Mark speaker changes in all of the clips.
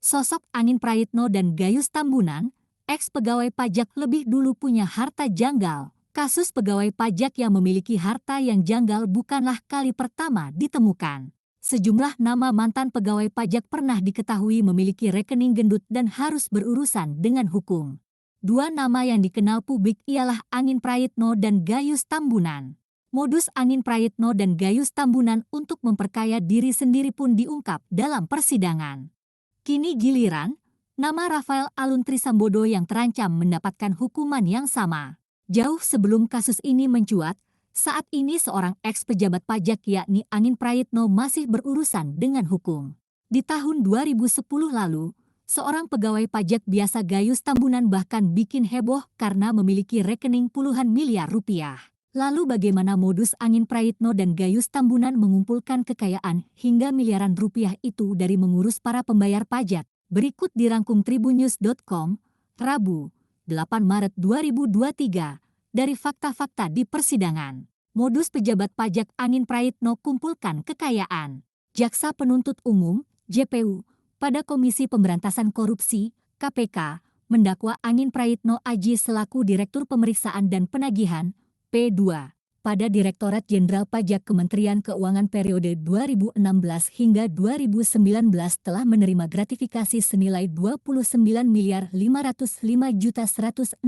Speaker 1: Sosok Anin Prayitno dan Gayus Tambunan, eks-pegawai pajak lebih dulu punya harta janggal. Kasus pegawai pajak yang memiliki harta yang janggal bukanlah kali pertama ditemukan. Sejumlah nama mantan pegawai pajak pernah diketahui memiliki rekening gendut dan harus berurusan dengan hukum. Dua nama yang dikenal publik ialah Anin Prayitno dan Gayus Tambunan. Modus Anin Prayitno dan Gayus Tambunan untuk memperkaya diri sendiri pun diungkap dalam persidangan. Kini giliran, nama Rafael Alun Trisambodo yang terancam mendapatkan hukuman yang sama. Jauh sebelum kasus ini mencuat, saat ini seorang eks-pejabat pajak yakni Anin Prayitno masih berurusan dengan hukum. Di tahun 2010 lalu, seorang pegawai pajak biasa Gayus Tambunan bahkan bikin heboh karena memiliki rekening puluhan miliar rupiah. Lalu bagaimana modus Anin Prayitno dan Gayus Tambunan mengumpulkan kekayaan hingga miliaran rupiah itu dari mengurus para pembayar pajak? Berikut dirangkum tribunnews.com, Rabu, 8 Maret 2023, dari fakta-fakta di persidangan. Modus pejabat pajak Anin Prayitno kumpulkan kekayaan. Jaksa Penuntut Umum, JPU, pada Komisi Pemberantasan Korupsi, KPK, mendakwa Anin Prayitno Aji selaku Direktur Pemeriksaan dan Penagihan, P2, pada Direktorat Jenderal Pajak Kementerian Keuangan periode 2016 hingga 2019 telah menerima gratifikasi senilai Rp25.505.167.100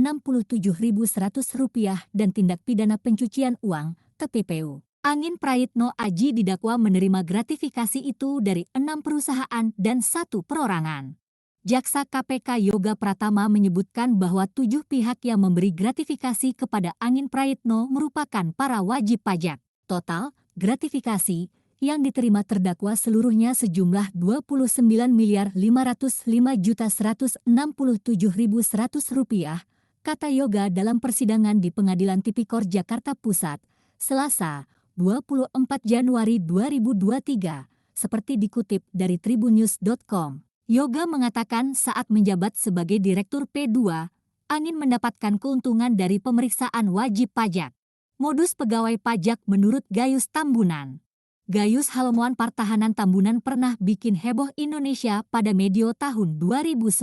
Speaker 1: dan tindak pidana pencucian uang, TPPU. Anin Prayitno Aji didakwa menerima gratifikasi itu dari 6 perusahaan dan 1 perorangan. Jaksa KPK Yoga Pratama menyebutkan bahwa 7 pihak yang memberi gratifikasi kepada Anin Prayitno merupakan para wajib pajak. Total gratifikasi yang diterima terdakwa seluruhnya sejumlah Rp25.505.167.100, kata Yoga dalam persidangan di Pengadilan Tipikor Jakarta Pusat, Selasa, 24 Januari 2023, seperti dikutip dari tribunnews.com. Yoga mengatakan saat menjabat sebagai Direktur P2, Anin mendapatkan keuntungan dari pemeriksaan wajib pajak. Modus pegawai pajak menurut Gayus Tambunan. Gayus Halomoan Partahanan Tambunan pernah bikin heboh Indonesia pada medio tahun 2010.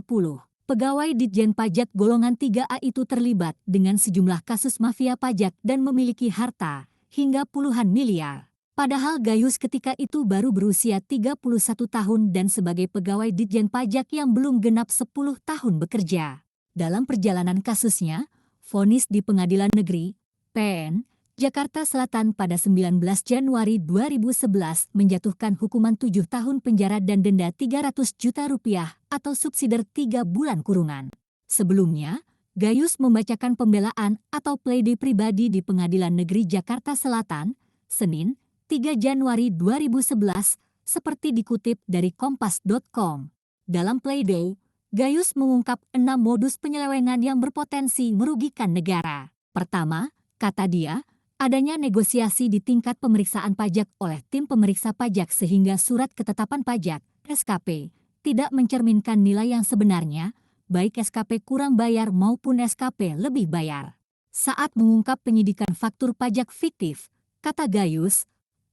Speaker 1: Pegawai Ditjen Pajak golongan 3A itu terlibat dengan sejumlah kasus mafia pajak dan memiliki harta hingga puluhan miliar. Padahal Gayus ketika itu baru berusia 31 tahun dan sebagai pegawai Ditjen Pajak yang belum genap 10 tahun bekerja. Dalam perjalanan kasusnya, vonis di Pengadilan Negeri, PN, Jakarta Selatan pada 19 Januari 2011 menjatuhkan hukuman 7 tahun penjara dan denda Rp300 juta atau subsidiar 3 bulan kurungan. Sebelumnya, Gayus membacakan pembelaan atau pledoi pribadi di Pengadilan Negeri Jakarta Selatan, Senin, 3 Januari 2011, seperti dikutip dari kompas.com. Dalam pledoi, Gayus mengungkap 6 modus penyelewengan yang berpotensi merugikan negara. Pertama, kata dia, adanya negosiasi di tingkat pemeriksaan pajak oleh tim pemeriksa pajak sehingga surat ketetapan pajak, SKP, tidak mencerminkan nilai yang sebenarnya, baik SKP kurang bayar maupun SKP lebih bayar. Saat mengungkap penyidikan faktur pajak fiktif, kata Gayus,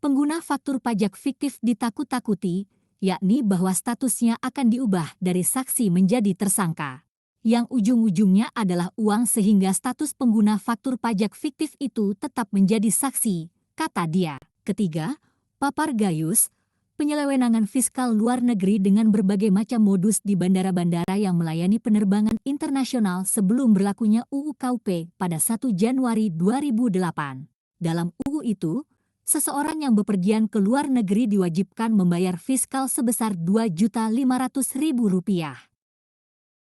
Speaker 1: pengguna faktur pajak fiktif ditakut-takuti, yakni bahwa statusnya akan diubah dari saksi menjadi tersangka. Yang ujung-ujungnya adalah uang sehingga status pengguna faktur pajak fiktif itu tetap menjadi saksi, kata dia. Ketiga, papar Gayus, penyelewengan fiskal luar negeri dengan berbagai macam modus di bandara-bandara yang melayani penerbangan internasional sebelum berlakunya UU KUP pada 1 Januari 2008. Dalam UU itu, seseorang yang bepergian ke luar negeri diwajibkan membayar fiskal sebesar Rp2.500.000.